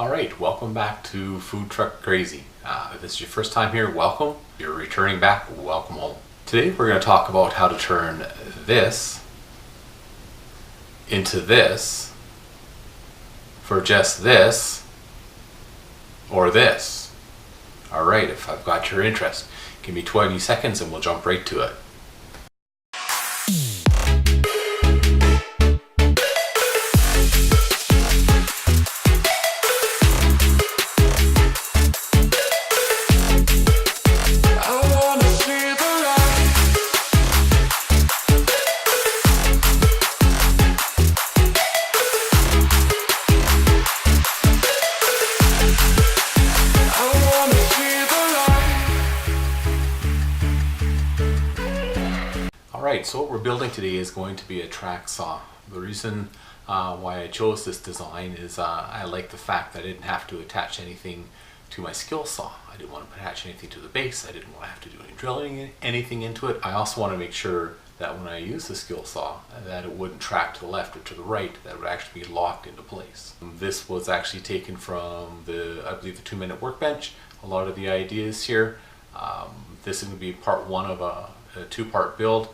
Alright, welcome back to Food Truck Crazy. If this is your first time here, welcome. If you're returning back, welcome home. Today we're going to talk about how to turn this into this for just this or this. Alright, if I've got your interest, give me 20 seconds and we'll jump right to it. Alright, so what we're building today is going to be a track saw. The reason why I chose this design is I like the fact that I didn't have to attach anything to my skill saw. I didn't want to attach anything to the base. I didn't want to have to do any drilling, anything into it. I also want to make sure that when I use the skill saw that it wouldn't track to the left or to the right, that it would actually be locked into place. This was actually taken from I believe the 2-minute workbench. A lot of the ideas here. This is going to be part one of a 2-part build.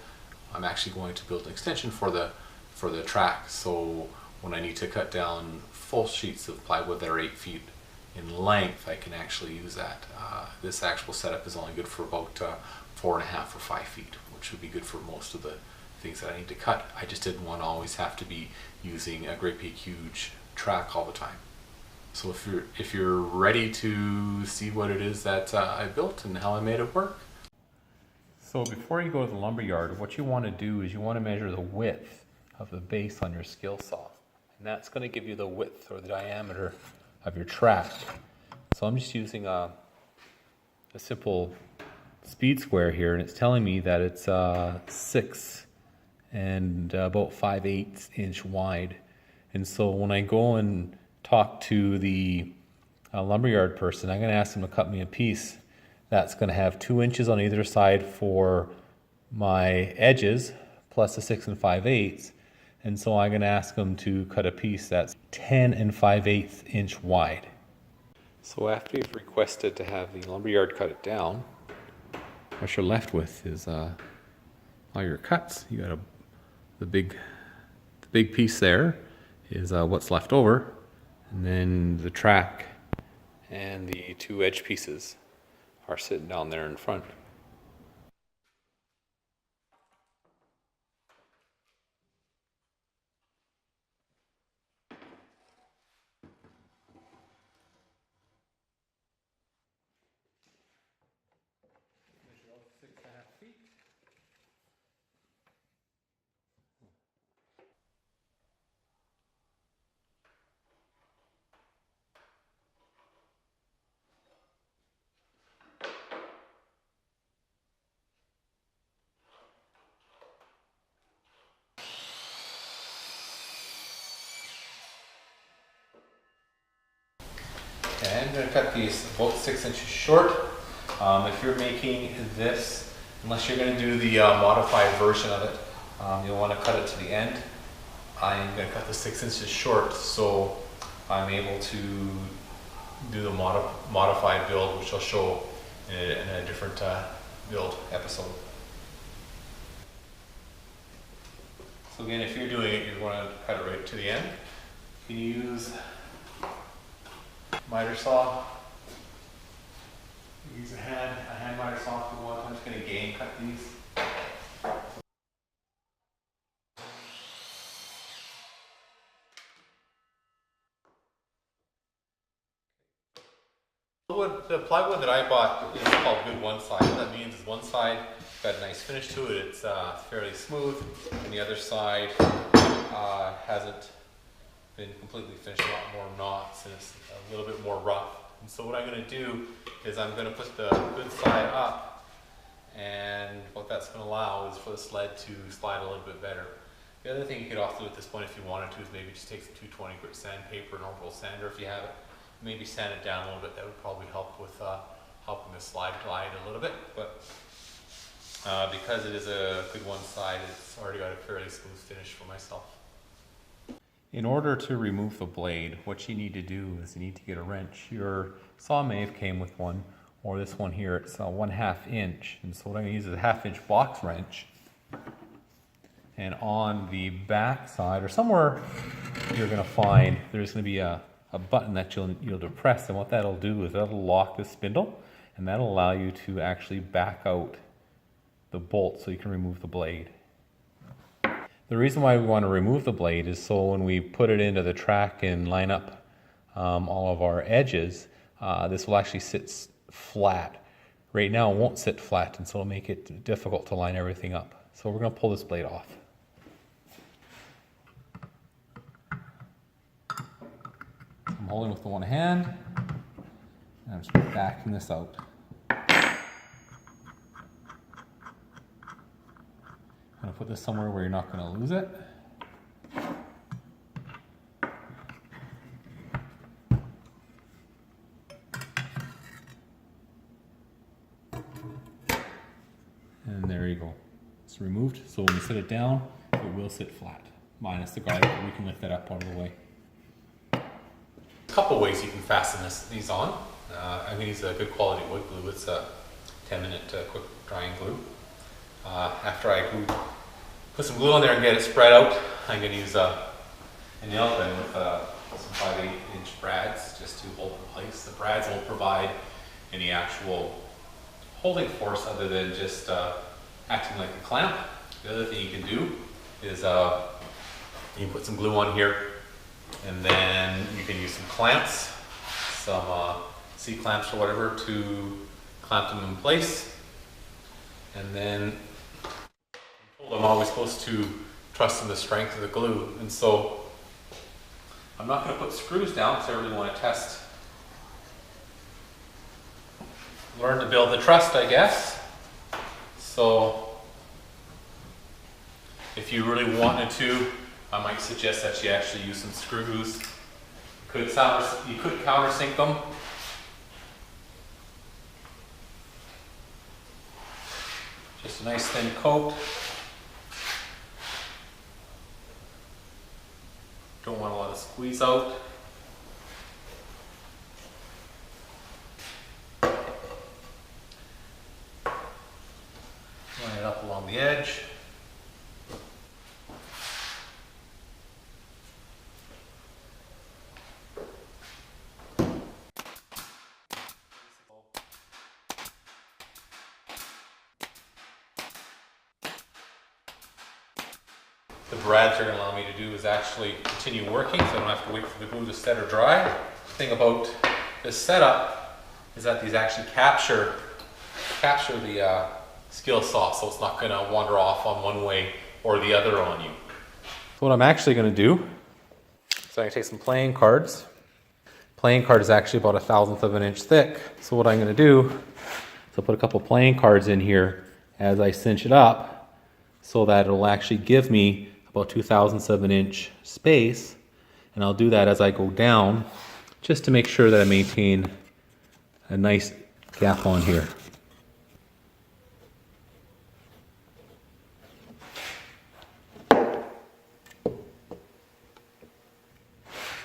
I'm actually going to build an extension for the track, so when I need to cut down full sheets of plywood that are 8 feet in length, I can actually use that. This actual setup is only good for about 4.5 or 5 feet, which would be good for most of the things that I need to cut. I just didn't want to always have to be using a great big huge track all the time. So if you're ready to see what it is that I built and how I made it work. So before you go to the lumber yard, what you want to do is you want to measure the width of the base on your skill saw. And that's going to give you the width or the diameter of your track. So I'm just using a simple speed square here, and it's telling me that it's 6 and about 5/8 inch wide. And so when I go and talk to the lumberyard person, I'm going to ask them to cut me a piece that's going to have 2 inches on either side for my edges, plus a 6 and 5/8. And so I'm going to ask them to cut a piece that's 10 and 5/8 inch wide. So after you've requested to have the lumberyard cut it down, what you're left with is all your cuts. You got the big piece there is what's left over, and then the track and the 2 edge pieces are sitting down there in front. Measure out 6.5 feet. And I'm going to cut these about 6 inches short. If you're making this, unless you're going to do the modified version of it, you'll want to cut it to the end. I'm going to cut the 6 inches short so I'm able to do the modified build, which I'll show in a different build episode. So again, if you're doing it, you're going to cut it right to the end. You can use miter saw. Use a hand miter saw if you want. I'm just going to game cut these. The plywood that I bought is called good one side. What that means is one side got a nice finish to it. It's fairly smooth, and the other side hasn't been completely finished. A lot more knots, and it's a little bit more rough. And so what I'm going to do is I'm going to put the good side up, and what that's going to allow is for the sled to slide a little bit better. The other thing you could also do at this point, if you wanted to, is maybe just take some 220 grit sandpaper, an orbital sander if you have it. Maybe sand it down a little bit. That would probably help with helping the slide glide a little bit. But because it is a good one side, it's already got a fairly smooth finish for myself. In order to remove the blade, what you need to do is you need to get a wrench. Your saw may have came with one, or this one here, it's 1/2 inch. And so what I'm going to use is a 1/2 inch box wrench. And on the back side, or somewhere, you're going to find there's going to be a button that you'll depress. And what that'll do is that'll lock the spindle, and that'll allow you to actually back out the bolt so you can remove the blade. The reason why we want to remove the blade is so when we put it into the track and line up all of our edges, this will actually sit flat. Right now it won't sit flat, and so it'll make it difficult to line everything up. So we're going to pull this blade off. I'm holding with the one hand, and I'm just backing this out. I'm going to put this somewhere where you're not going to lose it. And there you go. It's removed, so when we set it down, it will sit flat. Minus the garlic, we can lift that up out of the way. A couple ways you can fasten these on. I'm going to use a good quality wood glue. It's a 10-minute quick drying glue. After I put some glue on there and get it spread out, I'm going to use a nail gun with some 5/8 inch brads just to hold it in place. The brads won't provide any actual holding force other than just acting like a clamp. The other thing you can do is you can put some glue on here, and then you can use some clamps, some C-clamps or whatever, to clamp them in place. And then I'm always supposed to trust in the strength of the glue, and so I'm not going to put screws down because I really want to learn to build the trust, I guess. So if you really wanted to, I might suggest that you actually use some screws. You could countersink them. Just a nice thin coat. Don't want a lot of squeeze out. Line it up along the edge. The brads are going to allow me to do is actually continue working, so I don't have to wait for the glue to set or dry. The thing about this setup is that these actually capture the skill saw, so it's not going to wander off on one way or the other on you. So what I'm actually going to do is I'm going to take some playing cards. Playing card is actually about 1/1000 of an inch thick. So what I'm going to do is I'll put a couple playing cards in here as I cinch it up, so that it'll actually give me about 2/1000 of an inch space, and I'll do that as I go down just to make sure that I maintain a nice gap on here.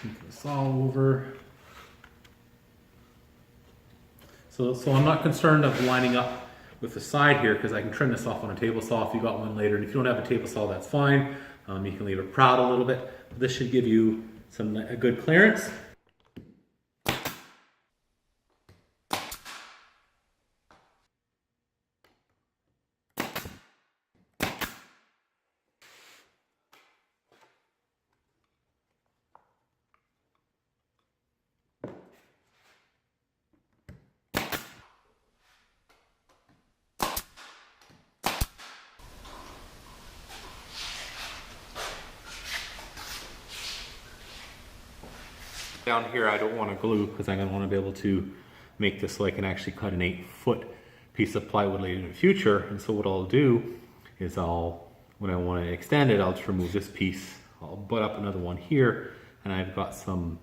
Move the saw over. So I'm not concerned of lining up with the side here, because I can trim this off on a table saw if you got one later, and if you don't have a table saw, that's fine. You can leave it proud a little bit. This should give you a good clearance. Down here I don't want to glue because I'm going to want to be able to make this so I can actually cut an 8-foot piece of plywood later in the future. And so what I'll do is when I want to extend it, I'll just remove this piece. I'll butt up another one here, and I've got some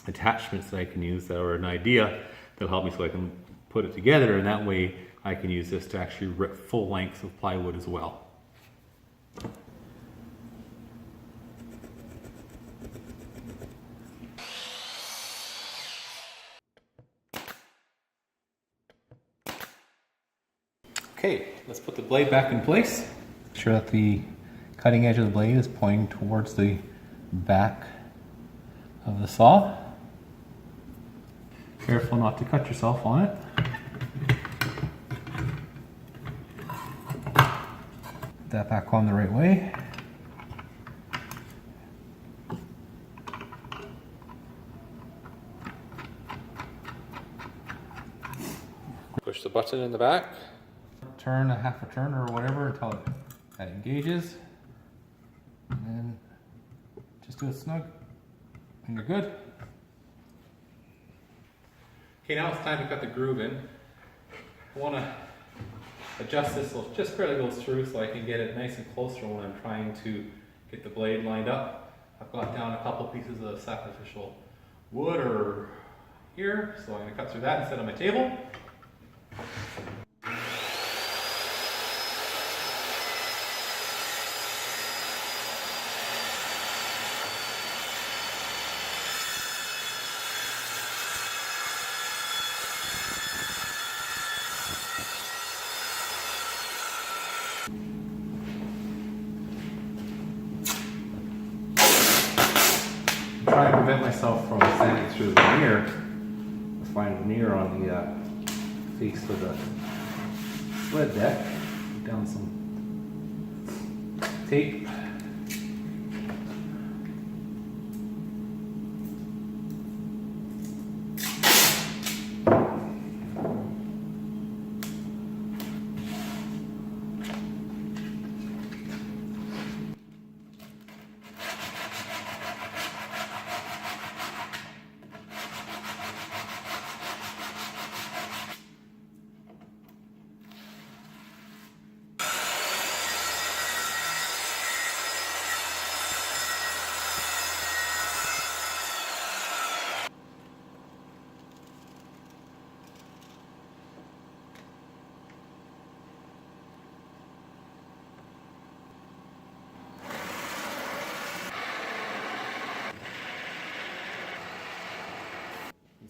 attachments that I can use that are an idea that'll help me so I can put it together, and that way I can use this to actually rip full lengths of plywood as well. Okay, let's put the blade back in place. Make sure that the cutting edge of the blade is pointing towards the back of the saw. Careful not to cut yourself on it. Put that back on the right way. Push the button in the back. Turn a half a turn or whatever until that engages. And then just do it snug and you're good. Okay, now it's time to cut the groove in. I want to adjust this so it just barely goes through so I can get it nice and closer when I'm trying to get the blade lined up. I've got down a couple pieces of sacrificial wood or here, so I'm going to cut through that instead of my table. Try and prevent myself from sanding through the veneer. I find veneer on the face of the sled deck. Put down some tape.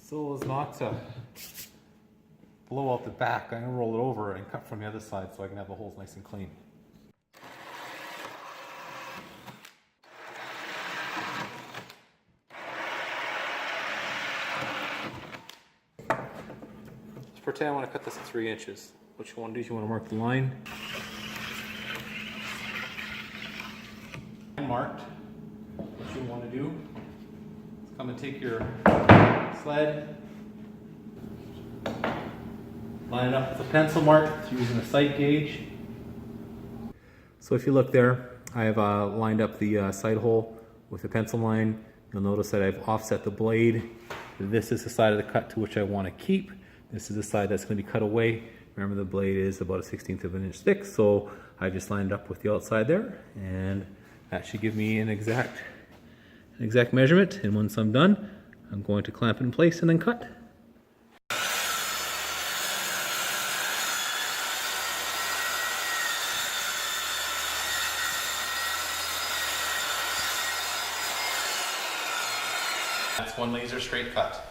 So as not to blow out the back, I'm going to roll it over and cut from the other side so I can have the holes nice and clean. Let's pretend I want to cut this at 3 inches. What you want to do is you want to mark the line. Marked. What you want to do is come and take your sled, line it up with a pencil mark using a sight gauge. So if you look there, I have lined up the sight hole with a pencil line. You'll notice that I've offset the blade. This is the side of the cut to which I want to keep. This is the side that's going to be cut away. Remember, the blade is about 1/16 of an inch thick, so I just lined up with the outside there, and that should give me an exact measurement. And once I'm done, I'm going to clamp it in place and then cut. That's one laser straight cut.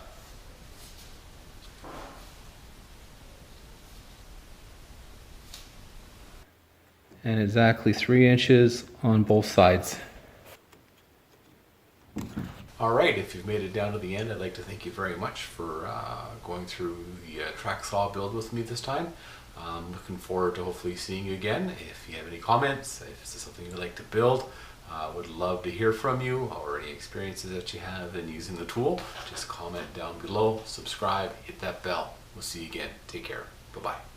And exactly 3 inches on both sides. Alright, if you've made it down to the end, I'd like to thank you very much for going through the track saw build with me this time. I'm looking forward to hopefully seeing you again. If you have any comments, if this is something you'd like to build, would love to hear from you, or any experiences that you have in using the tool. Just comment down below, subscribe, hit that bell. We'll see you again. Take care. Bye-bye.